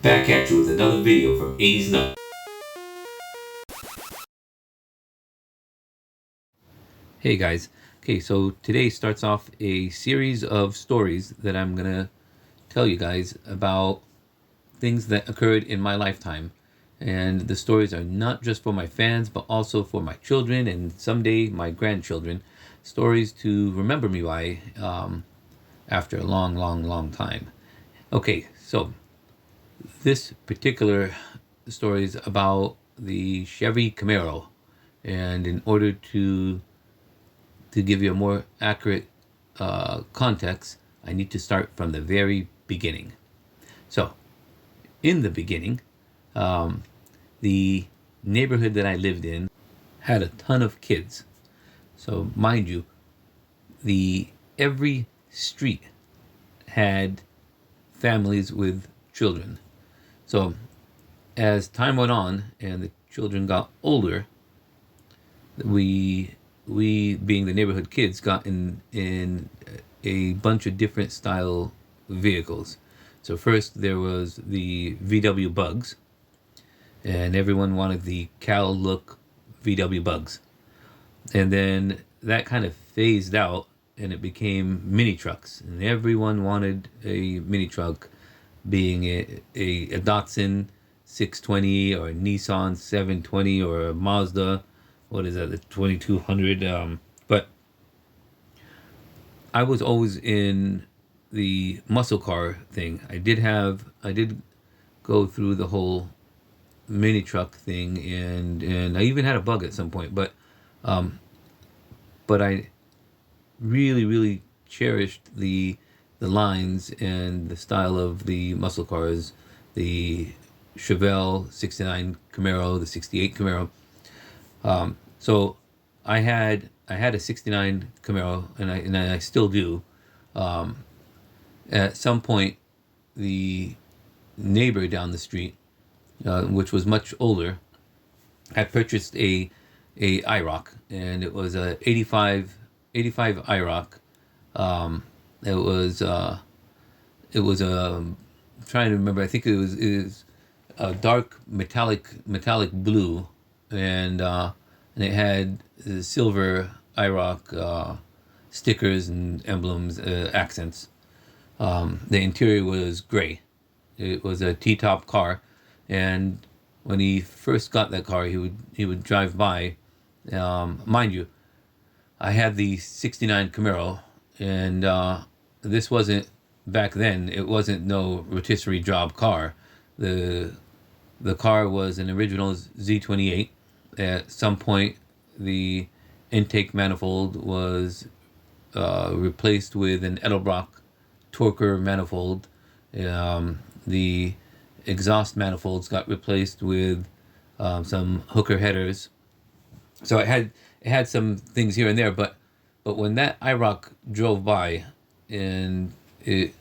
Back at you with another video from 80s and Up. Hey guys, okay, so today starts off a series of stories that I'm gonna tell you guys about things that occurred in my lifetime. And the stories are not just for my fans, but also for my children and someday my grandchildren. Stories to remember me by after a long time. Okay, so this particular story is about the Chevy Camaro. And in order to give you a more accurate context, I need to start from the very beginning. So, in the beginning, the neighborhood that I lived in had a ton of kids. So, mind you, every street had families with children. So, as time went on and the children got older, we being the neighborhood kids got in a bunch of different style vehicles. So first there was the VW Bugs, and everyone wanted the Cal look VW Bugs. And then that kind of phased out and it became mini trucks, and everyone wanted a mini truck, being a Datsun 620 or a Nissan 720 or a Mazda, what is that, the 2200. But I was always in the muscle car thing. I did go through the whole mini truck thing, and I even had a Bug at some point, but I really cherished the lines and the style of the muscle cars, the Chevelle 69 Camaro, the 68 Camaro. So I had a 69 Camaro, and I still do. At some point, the neighbor down the street, which was much older, had purchased a IROC, and it was a 85 IROC. It was trying to remember. I think it was a dark metallic blue, and it had silver IROC stickers and emblems, accents. The interior was gray. It was a T-top car, and when he first got that car, he would drive by. Mind you, I had the 69 Camaro, and this wasn't, back then, it wasn't no rotisserie job car. The car was an original Z28. At some point, the intake manifold was replaced with an Edelbrock Torker manifold. The exhaust manifolds got replaced with some hooker headers. So it had some things here and there, but when that IROC drove by, and it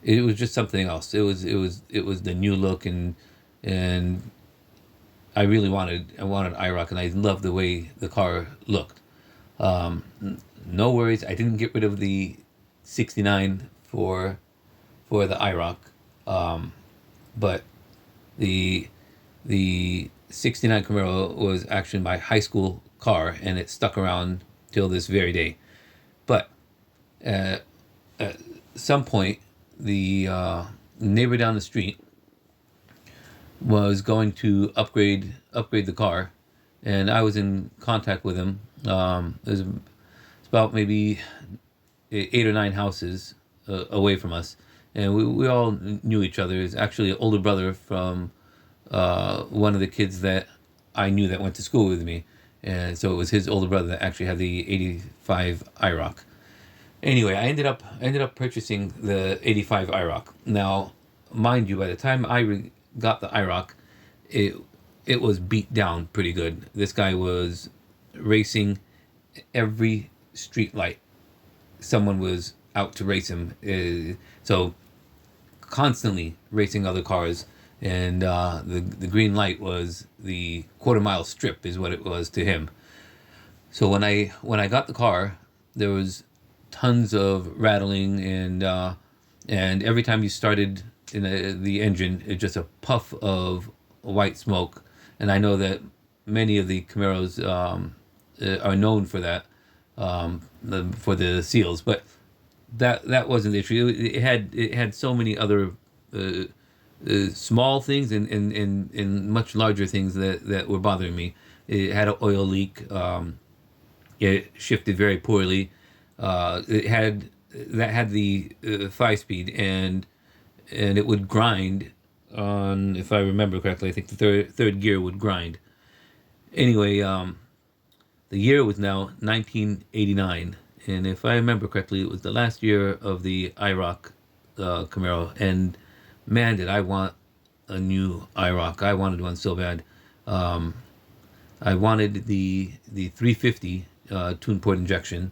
was just something else. It was the new look, and I really wanted IROC, and I loved the way the car looked. No worries, I didn't get rid of the 69 for the IROC, but the 69 Camaro was actually my high school car, and it stuck around till this very day. But at some point, the neighbor down the street was going to upgrade the car, and I was in contact with him. It's about maybe 8 or 9 houses away from us, and we all knew each other. It's actually an older brother from one of the kids that I knew that went to school with me, and so it was his older brother that actually had the 85 IROC. Anyway, I ended up purchasing the 85 IROC. Now, mind you, by the time I got the IROC, it was beat down pretty good. This guy was racing every street light. Someone was out to race him. So constantly racing other cars, and the green light was the quarter-mile strip, is what it was to him. So when I got the car, there was tons of rattling, and every time you started the engine, it's just a puff of white smoke. And I know that many of the Camaros are known for that, for the seals, but that wasn't the issue. It had so many other small things and much larger things that were bothering me. It had an oil leak. It shifted very poorly. It had the 5-speed, and it would grind on, if I remember correctly, I think the third gear would grind. Anyway, the year was now 1989, and if I remember correctly, it was the last year of the IROC Camaro. And man, did I want a new IROC! I wanted one so bad. I wanted the 350 twin port injection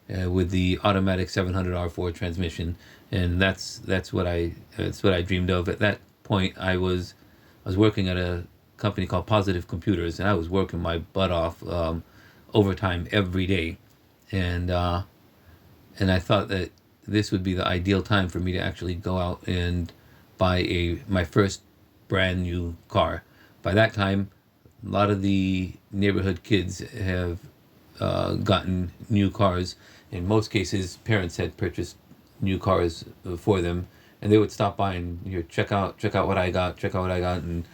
with the automatic 700 R4 transmission, and that's what I dreamed of. At that point, I was working at a company called Positive Computers, and I was working my butt off, overtime every day, and I thought that this would be the ideal time for me to actually go out and buy my first brand new car. By that time, a lot of the neighborhood kids have gotten new cars. In most cases, parents had purchased new cars for them, and they would stop by and check out what I got, and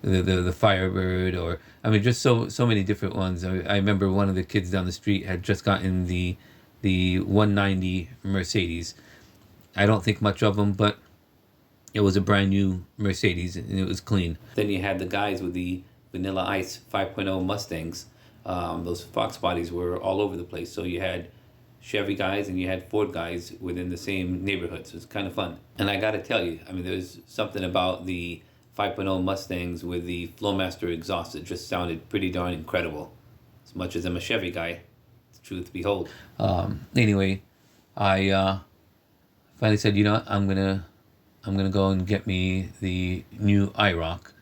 the Firebird, or I mean, just so many different ones. I remember one of the kids down the street had just gotten the 190 Mercedes. I don't think much of them, but it was a brand new Mercedes and it was clean. Then you had the guys with the Vanilla Ice 5.0 Mustangs. Those Fox bodies were all over the place. So you had Chevy guys and you had Ford guys within the same neighborhood. So it's kind of fun. And I got to tell you, I mean, there's something about the 5.0 Mustangs with the Flowmaster exhaust that just sounded pretty darn incredible. As much as I'm a Chevy guy, truth behold. Anyway, I finally said, I'm gonna go and get me the new IROC,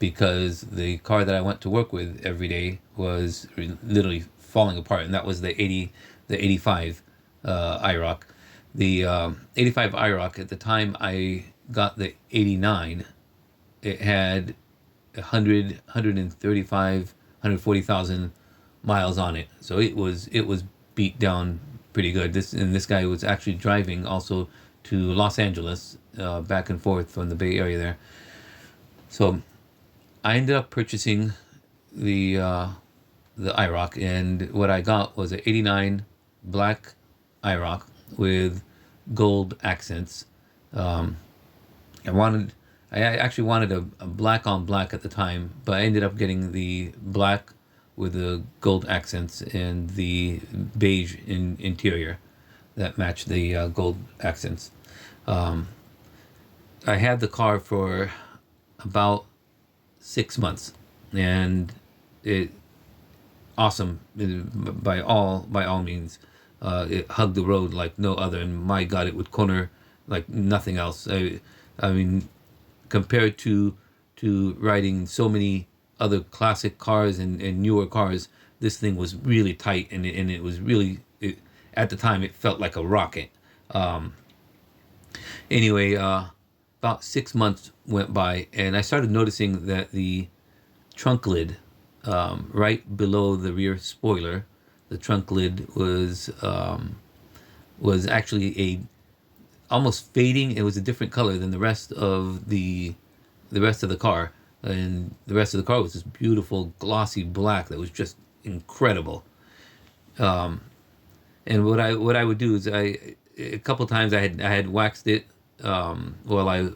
because the car that I went to work with every day was literally falling apart, and that was the 85 IROC. The 85 IROC, at the time I got the 89, it had 140,000 miles on it, so it was beat down pretty good. This guy was actually driving also to Los Angeles, back and forth from the Bay Area there. So I ended up purchasing the IROC, and what I got was an 89 black IROC with gold accents. I actually wanted a black on black at the time, but I ended up getting the black with the gold accents and the beige interior that matched the gold accents. I had the car for about 6 months, and it awesome by all means. It hugged the road like no other, and my God, it would corner like nothing else. I mean, compared to riding so many other classic cars and newer cars, this thing was really tight, and it was really, at the time it felt like a rocket. Anyway, about 6 months went by, and I started noticing that the trunk lid, right below the rear spoiler, the trunk lid was actually almost fading. It was a different color than the rest of the car, and the rest of the car was this beautiful glossy black that was just incredible. And what I would do is a couple times I had waxed it, while I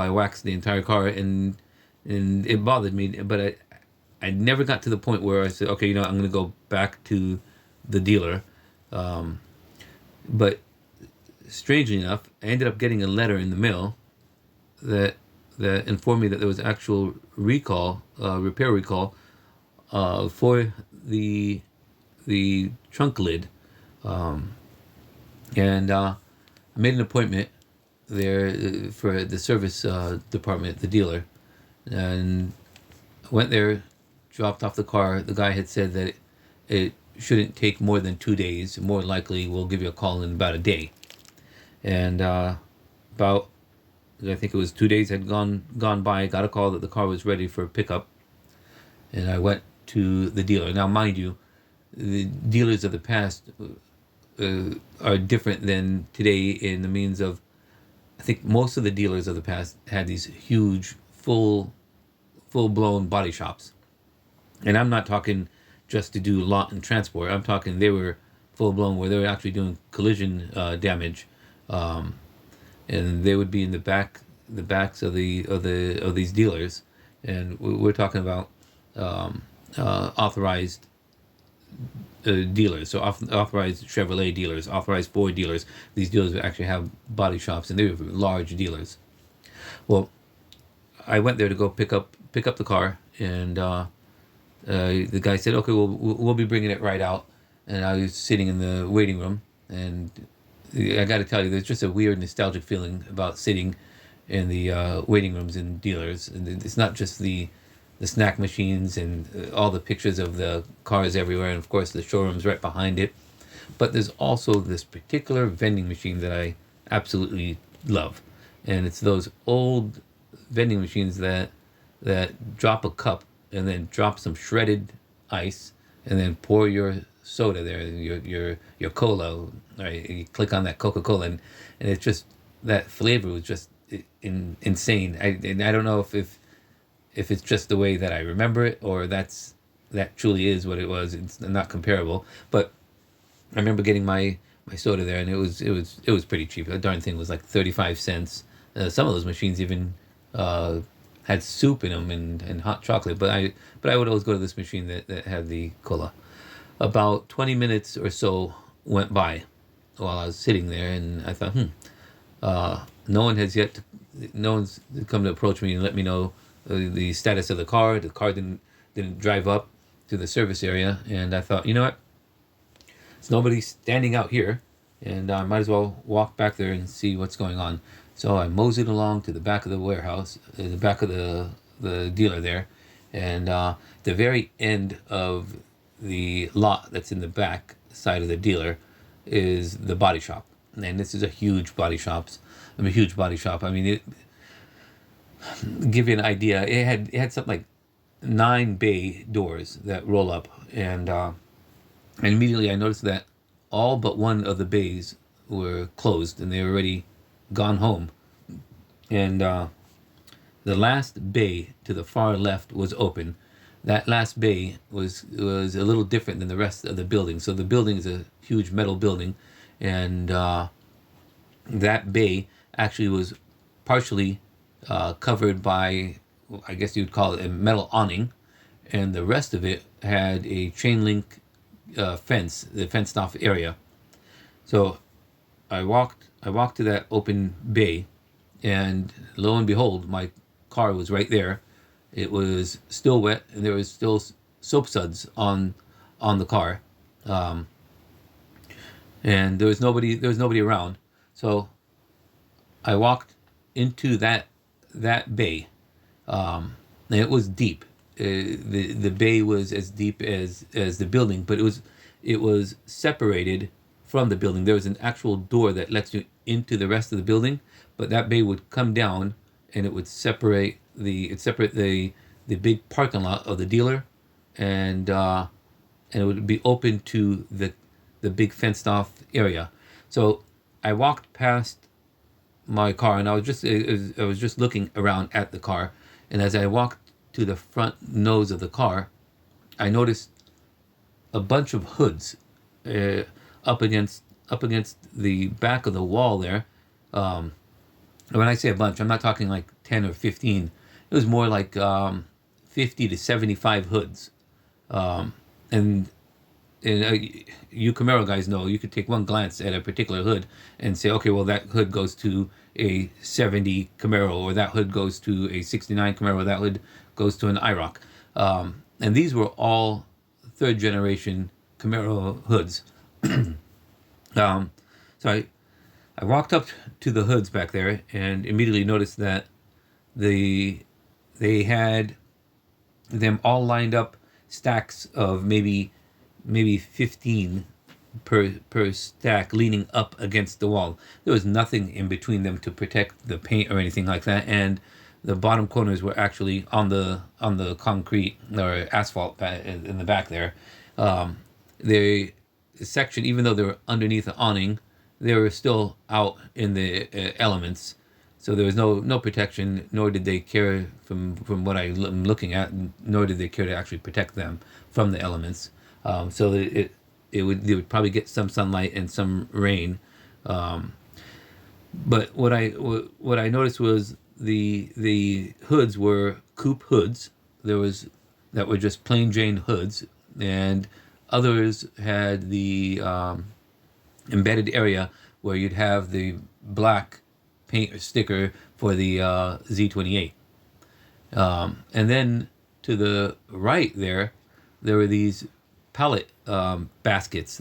waxed the entire car, and it bothered me, but I never got to the point where I said, okay, I'm going to go back to the dealer. But strangely enough, I ended up getting a letter in the mail that informed me that there was actual repair recall, for the trunk lid. And I made an appointment there for the service department, the dealer, and I went there, dropped off the car. The guy had said that it shouldn't take more than 2 days. More likely, we'll give you a call in about a day. And about about, I think it was 2 days had gone by. I got a call that the car was ready for pickup, and I went to the dealer. Now, mind you, the dealers of the past are different than today in the means of, I think most of the dealers of the past had these huge, full blown body shops. And I'm not talking just to do lot and transport. I'm talking they were full blown where they were actually doing collision damage, and they would be in the backs of these dealers, and we're talking about authorized dealers, so authorized Chevrolet dealers, authorized Ford dealers. These dealers would actually have body shops, and they were large dealers. Well, I went there to go pick up the car, and the guy said, "Okay, we'll be bringing it right out." And I was sitting in the waiting room, and I got to tell you, there's just a weird nostalgic feeling about sitting in the waiting rooms in dealers, and it's not just the snack machines and all the pictures of the cars everywhere, and of course the showrooms right behind it. But there's also this particular vending machine that I absolutely love, and it's those old vending machines that drop a cup and then drop some shredded ice and then pour your soda there, your cola, right? You click on that Coca-Cola, and it's just, that flavor was just insane. I don't know if it's just the way that I remember it, or that truly is what it was. It's not comparable. But I remember getting my soda there, and it was pretty cheap. The darn thing was like 35 cents. Some of those machines even had soup in them and hot chocolate. But I would always go to this machine that had the cola. About 20 minutes or so went by while I was sitting there, and I thought, no one's come to approach me and let me know the status of the car. The car didn't drive up to the service area, and I thought, you know what? There's nobody standing out here, and I might as well walk back there and see what's going on. So I moseyed along to the back of the warehouse, the back of the dealer there, and the very end of the lot that's in the back side of the dealer is the body shop. And this is a huge body shop. I mean, give you an idea, it had something like 9 bay doors that roll up, and immediately I noticed that all but one of the bays were closed and they were already gone home. And the last bay to the far left was open. That last bay was a little different than the rest of the building. So the building is a huge metal building, and that bay actually was partially covered by, I guess you'd call it a metal awning, and the rest of it had a chain link fence, the fenced off area. So I walked to that open bay, and lo and behold, my car was right there. It was still wet, and there was still soap suds on the car, and there was nobody around. So I walked into that bay, and it was deep. The bay was as deep as the building, but it was separated from the building. There was an actual door that lets you into the rest of the building, but that bay would come down, and it would separate the big parking lot of the dealer, and it would be open to the big fenced off area. So I walked past my car, and I was just looking around at the car, and as I walked to the front nose of the car, I noticed a bunch of hoods up against the back of the wall there. When I say a bunch, I'm not talking like 10 or 15. It was more like 50 to 75 hoods. And you Camaro guys know, you could take one glance at a particular hood and say, okay, well, that hood goes to a 70 Camaro, or that hood goes to a 69 Camaro, that hood goes to an IROC. And these were all third generation Camaro hoods. So I walked up to the hoods back there and immediately noticed that they had them all lined up, stacks of maybe 15 per stack leaning up against the wall. There was nothing in between them to protect the paint or anything like that, and the bottom corners were actually on the concrete or asphalt in the back there. The section, even though they were underneath the awning, they were still out in the elements. So there was no protection, nor did they care, from what I'm looking at, nor did they care to actually protect them from the elements. So that they would probably get some sunlight and some rain. But what I noticed was the hoods were coupe hoods. There was that were just plain Jane hoods, and others had the embedded area where you'd have the black paint or sticker for the Z28. And then to the right there were these pallet baskets.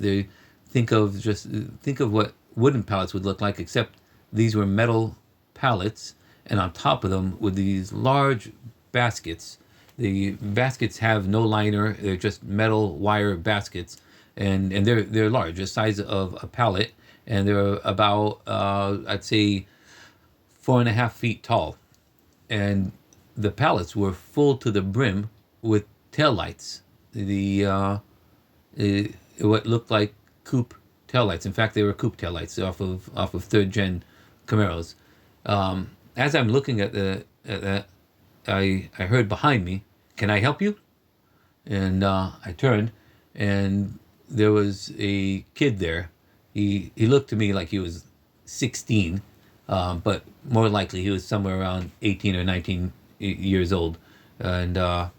Think of what wooden pallets would look like, except these were metal pallets, and on top of them were these large baskets. The baskets have no liner; they're just metal wire baskets, and they're large, the size of a pallet, and they're about I'd say 4.5 feet tall, and the pallets were full to the brim with taillights. What looked like coupe taillights. In fact, they were coupe taillights off of third gen Camaros. As I'm looking at that, I heard behind me, "Can I help you?" And I turned, and there was a kid there. He looked to me like he was 16, but more likely he was somewhere around 18 or 19 years old. And I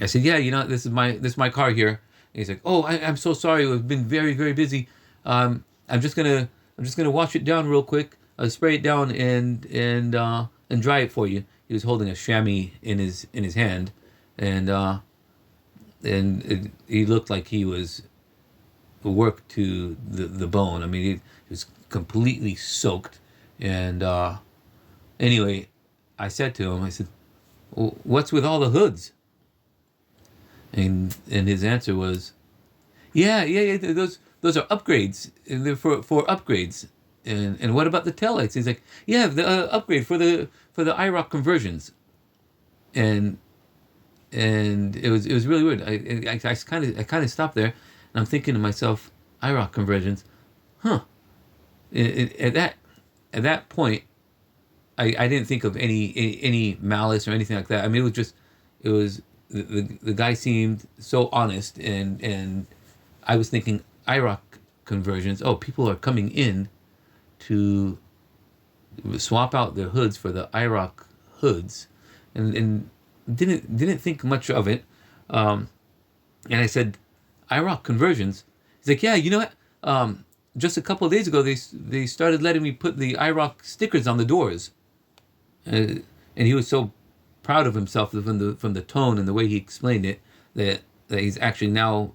said, "Yeah, this is my car here." And he's like, "Oh, I'm so sorry. We've been very, very busy. I'm just gonna wash it down real quick. I'll spray it down and dry it for you." He was holding a chamois in his hand, and he looked like he was worked to the bone. I mean, he was completely soaked. And anyway, I said to him, I said, "Well, what's with all the hoods?" And his answer was, yeah, those are upgrades. And they're for upgrades. And what about the taillights? He's like, "Yeah, the upgrade for the IROC conversions." And it was really weird. I kind of stopped there, and I'm thinking to myself, IROC conversions, huh? At that point, I didn't think of any malice or anything like that. I mean, it was the guy seemed so honest, and I was thinking IROC conversions. Oh, people are coming in to swap out their hoods for the IROC hoods, and didn't think much of it. And I said, IROC conversions. He's like, "Yeah, you know what? Just a couple of days ago, they started letting me put the IROC stickers on the doors." And he was so proud of himself from the tone and the way he explained it that he's actually now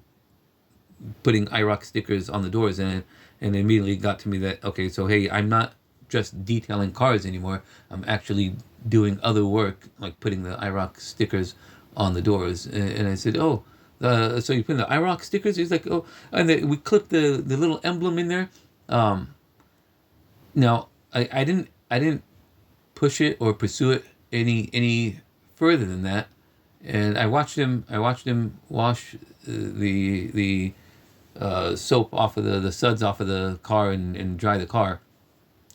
putting IROC stickers on the doors, and immediately got to me that, okay, so hey, I'm not just detailing cars anymore. I'm actually doing other work, like putting the IROC stickers on the doors. And I said, "Oh, so you put the IROC stickers?" He's like, "Oh," and we clipped the little emblem in there. Now I didn't push it or pursue it any further than that, and I watched him wash the soap off of the suds off of the car and dry the car.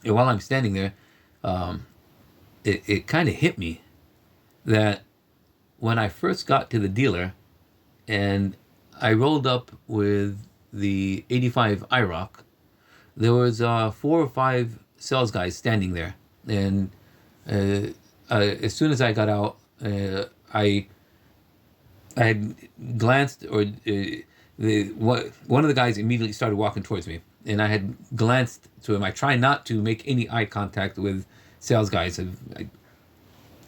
And while I'm standing there, it kind of hit me that when I first got to the dealer and I rolled up with the 85 IROC, there was 4 or 5 sales guys standing there. And as soon as I got out, I had glanced, or one of the guys immediately started walking towards me, and I had glanced to him. I try not to make any eye contact with sales guys.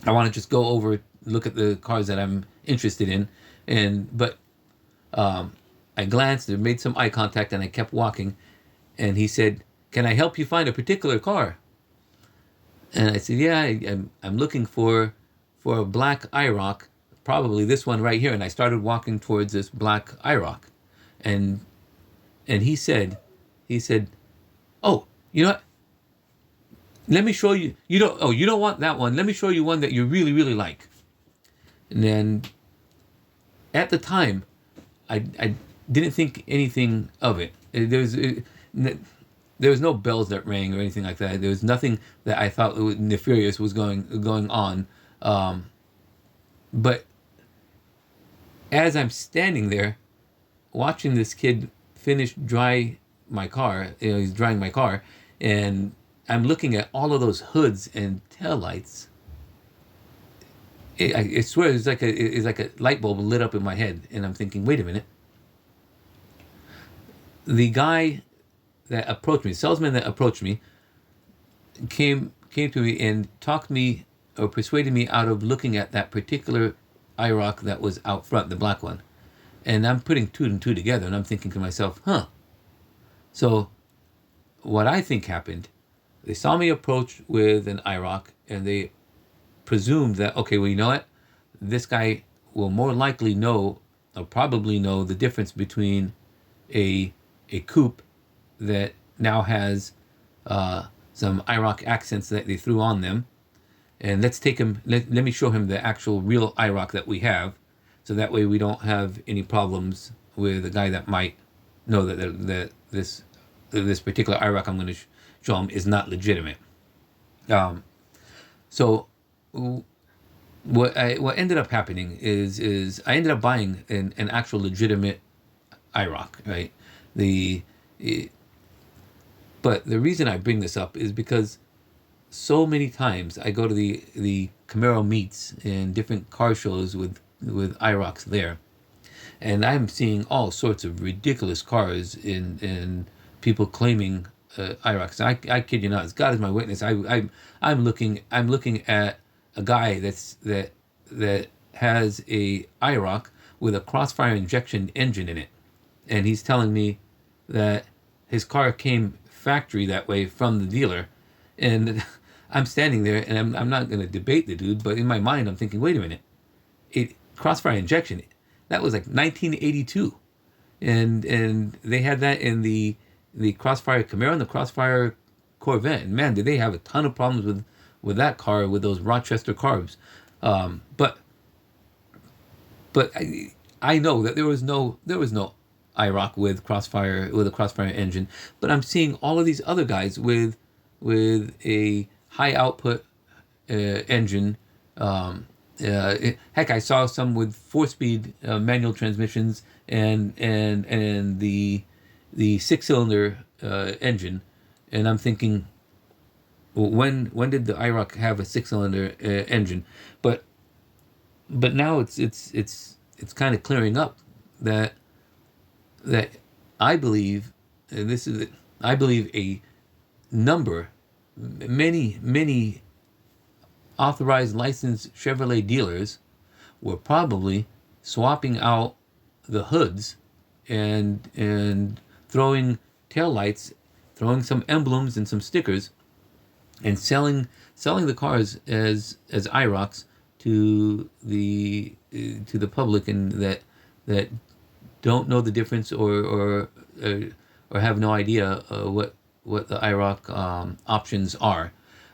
I want to just go over, look at the cars that I'm interested in, but I glanced and made some eye contact, and I kept walking. And he said, "Can I help you find a particular car?" And I said, "Yeah, I'm looking for a black IROC, probably this one right here." And I started walking towards this black IROC, and and he said, "Oh, you know what? Let me show you. You don't want that one. Let me show you one that you really, really like." And then at the time, I didn't think anything of it. There was no bells that rang or anything like that. There was nothing that I thought nefarious was going on. But as I'm standing there watching this kid finish dry my car, he's drying my car, and I'm looking at all of those hoods and taillights. I swear it's like a light bulb lit up in my head, and I'm thinking, wait a minute. The guy that approached me, the salesman that approached me, came to me and talked me or persuaded me out of looking at that particular IROC that was out front, the black one. And I'm putting two and two together, and I'm thinking to myself, huh. So what I think happened, they saw me approach with an IROC, and they presumed that, okay, well, you know what? This guy will more likely know, or probably know, the difference between a coupe that now has some IROC accents that they threw on them, and let's take him. Let me show him the actual real IROC that we have, so that way we don't have any problems with a guy that might know that this particular IROC I'm going to show him is not legitimate. So what ended up happening is I ended up buying an actual legitimate IROC, right? But the reason I bring this up is because so many times I go to the Camaro meets and different car shows with IROCs there, and I'm seeing all sorts of ridiculous cars in people claiming IROCs. I kid you not, as God is my witness, I'm looking at a guy that has a IROC with a crossfire injection engine in it, and he's telling me that his car came factory that way from the dealer, and I'm standing there, and I'm not going to debate the dude, but in my mind I'm thinking, wait a minute, crossfire injection, that was like 1982, and they had that in the Crossfire Camaro and the Crossfire Corvette, and man, did they have a ton of problems with that car, with those Rochester carbs. But I know that there was no IROC with a Crossfire engine, but I'm seeing all of these other guys with a high output engine. Heck, I saw some with 4-speed manual transmissions and the 6-cylinder engine, and I'm thinking, well, when did the IROC have a 6-cylinder engine? But now it's kind of clearing up that I believe, and this is I believe many authorized licensed Chevrolet dealers were probably swapping out the hoods and throwing taillights, throwing some emblems and some stickers, and selling the cars as IROCs to the public, and that don't know the difference or have no idea what the IROC options are.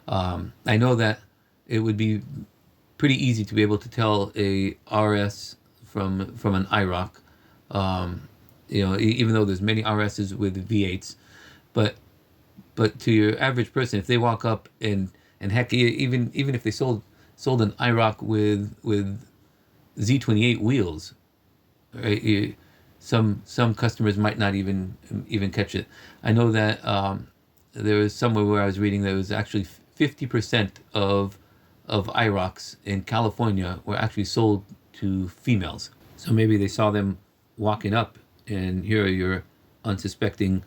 I know that it would be pretty easy to be able to tell a RS from an IROC. Even though there's many RSs with V8s, but to your average person, if they walk up and heck, even if they sold an IROC with Z28 wheels, right? Some customers might not even catch it. I know that there was somewhere where I was reading that it was actually 50% of IROCs in California were actually sold to females. So maybe they saw them walking up, and here are your unsuspecting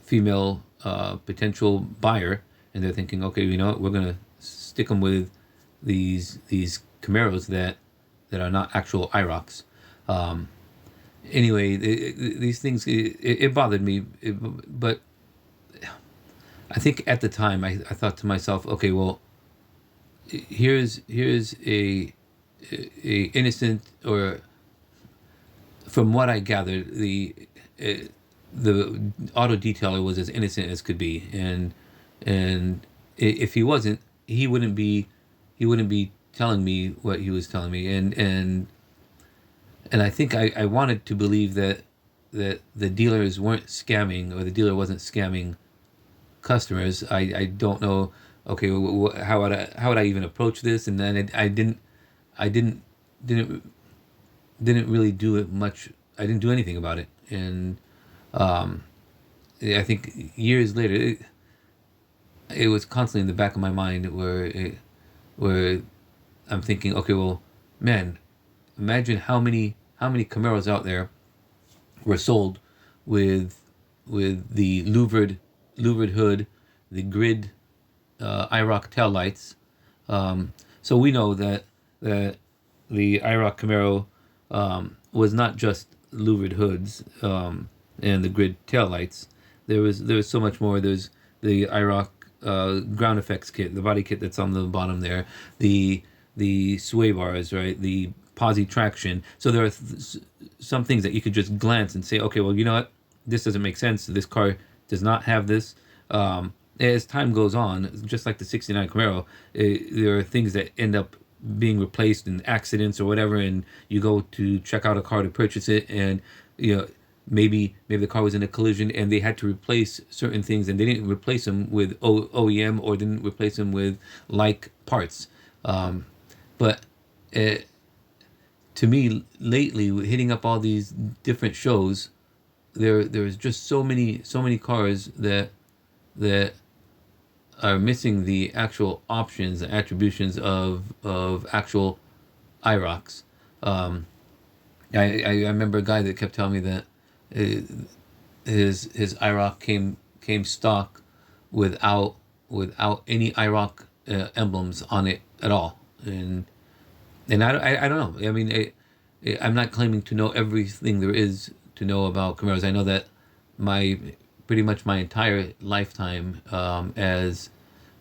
female potential buyer, and they're thinking, okay, you know what, we're gonna stick them with these Camaros that are not actual IROCs. Anyway, these things, it bothered me, but I think at the time I thought to myself, okay, well, here's a innocent, or from what I gathered, the the auto detailer was as innocent as could be, and if he wasn't, he wouldn't be telling me what he was telling me, and I think I wanted to believe that the dealers weren't scamming, or the dealer wasn't scamming customers. I don't know. Okay, how would I even approach this? And then I didn't didn't really do it much. I didn't do anything about it, and um, I think years later, it was constantly in the back of my mind where I'm thinking, okay, well, man, imagine how many Camaros out there were sold with the louvered hood, the grid IROC tail lights. So we know that the IROC Camaro was not just louvered hoods and the grid tail lights. There was so much more. There's the IROC ground effects kit, the body kit that's on the bottom there, the sway bars, right? The posi traction. So there are some things that you could just glance and say, okay, well, you know what? This doesn't make sense. This car does not have this. As time goes on, just like the '69 Camaro, there are things that end up being replaced in accidents or whatever, and you go to check out a car to purchase it, and maybe the car was in a collision and they had to replace certain things, and they didn't replace them with OEM, or didn't replace them with like parts. But to me, lately, hitting up all these different shows, there's just so many cars that are missing the actual options and attributions of actual IROCs. I remember a guy that kept telling me that his IROC came stock without any IROC emblems on it at all, and I don't know. I mean, I'm not claiming to know everything there is to know about Camaros. I know that my pretty much my entire lifetime, as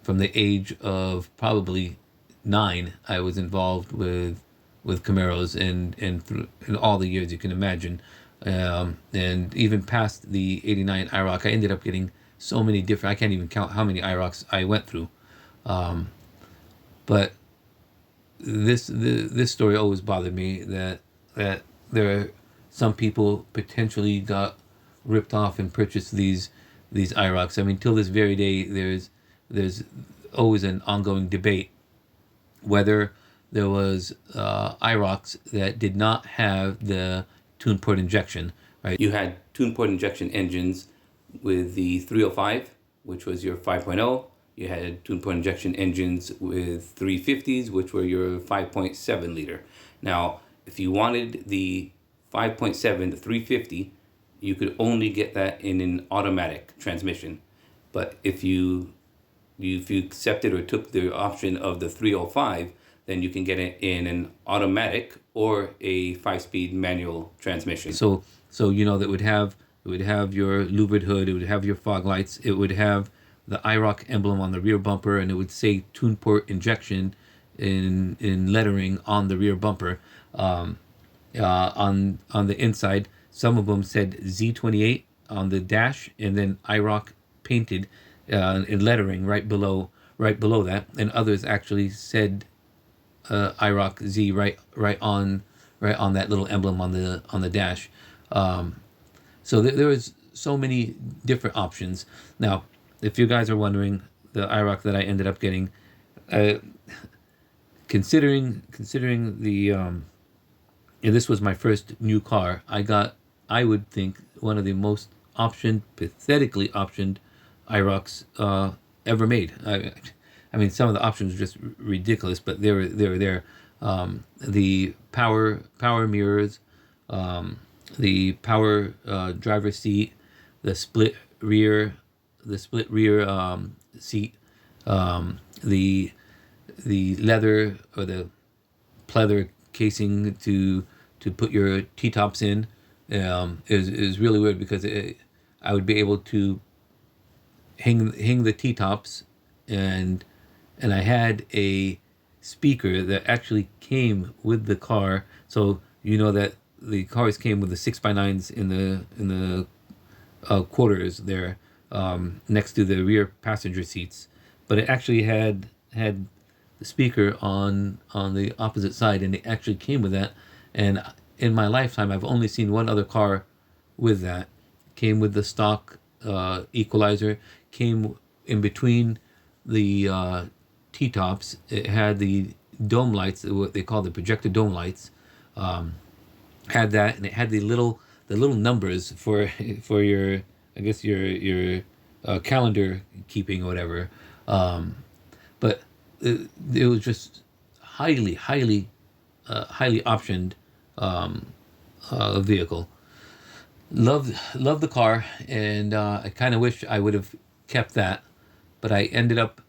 from the age of probably 9, I was involved with Camaros, and through in all the years you can imagine, and even past the '89 IROC, I ended up getting so many different. I can't even count how many IROCs I went through, but this story always bothered me, that there are some people potentially got ripped off and purchased these IROCs. I mean, till this very day, there's always an ongoing debate whether there was IROCs that did not have the tune port injection. Right, you had tune port injection engines with the 305, which was your 5.0. You had tune port injection engines with 350s, which were your 5.7 liter. Now, if you wanted the 5.7 to 350, you could only get that in an automatic transmission. But if you accepted or took the option of the 305, then you can get it in an automatic or a 5-speed manual transmission. So that it would have your louvered hood, it would have your fog lights, it would have the IROC emblem on the rear bumper, and it would say tune port injection in lettering on the rear bumper. On the inside, some of them said Z28 on the dash, and then IROC painted in lettering right below that, and others actually said IROC-Z right on that little emblem on the dash. So there was so many different options. Now, if you guys are wondering, the IROC that I ended up getting, considering the this was my first new car, I would think one of the most pathetically optioned IROCs ever made. I mean, some of the options were just ridiculous, but they were there. The power mirrors, the power driver's seat, the split rear seat, the leather or the pleather casing to put your T-tops in, is really weird, because I would be able to hang the T-tops, and I had a speaker that actually came with the car. So that the cars came with the 6x9s in the quarters there, next to the rear passenger seats, but it actually had the speaker on the opposite side, and it actually came with that. And in my lifetime, I've only seen one other car with that. Came with the stock equalizer. Came in between the T-tops. It had the dome lights, what they call the projector dome lights. Had that, and it had the little numbers for your, I guess, your calendar keeping or whatever. But it was just highly optioned vehicle. Love the car, and I kind of wish I would have kept that, but I ended up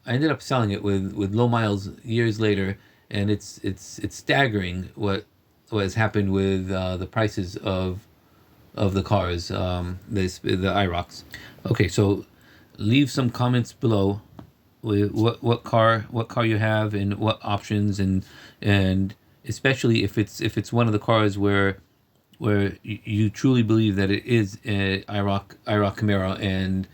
selling it with low miles years later, and it's staggering what has happened with the prices of the cars, the IROCs. Okay, so leave some comments below with what car you have and what options, and especially if it's one of the cars where you truly believe that it is a IROC Camaro,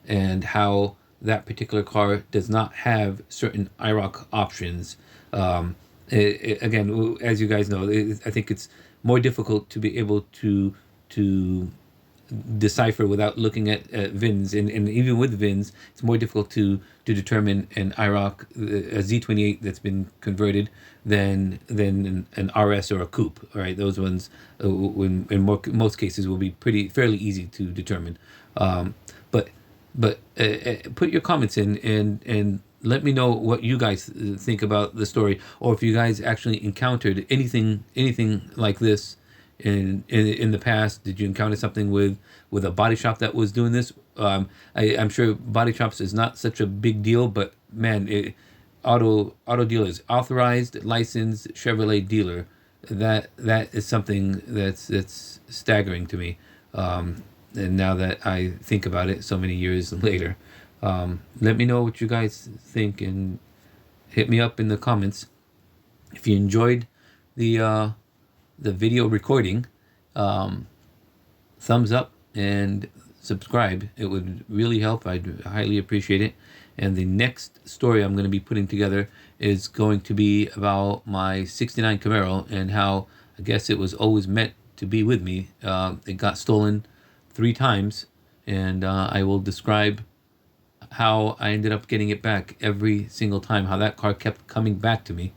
and how that particular car does not have certain IROC options. Again, as you guys know, I think it's more difficult to be able to decipher without looking at VINs, and even with VINs, it's more difficult to determine an IROC, a Z28 that's been converted, than an RS or a coupe. All right, those ones, in most cases, will be fairly easy to determine. But put your comments in, and let me know what you guys think about the story, or if you guys actually encountered anything like this in the past. Did you encounter something with a body shop that was doing this? I'm sure body shops is not such a big deal, but man, auto dealers, authorized, licensed Chevrolet dealer, that is something that's staggering to me. And now that I think about it so many years later, let me know what you guys think, and hit me up in the comments. If you enjoyed the video recording, thumbs up and subscribe. It would really help. I'd highly appreciate it. And the next story I'm going to be putting together is going to be about my 69 Camaro, and how I guess it was always meant to be with me. It got stolen 3 times, and I will describe how I ended up getting it back every single time, how that car kept coming back to me.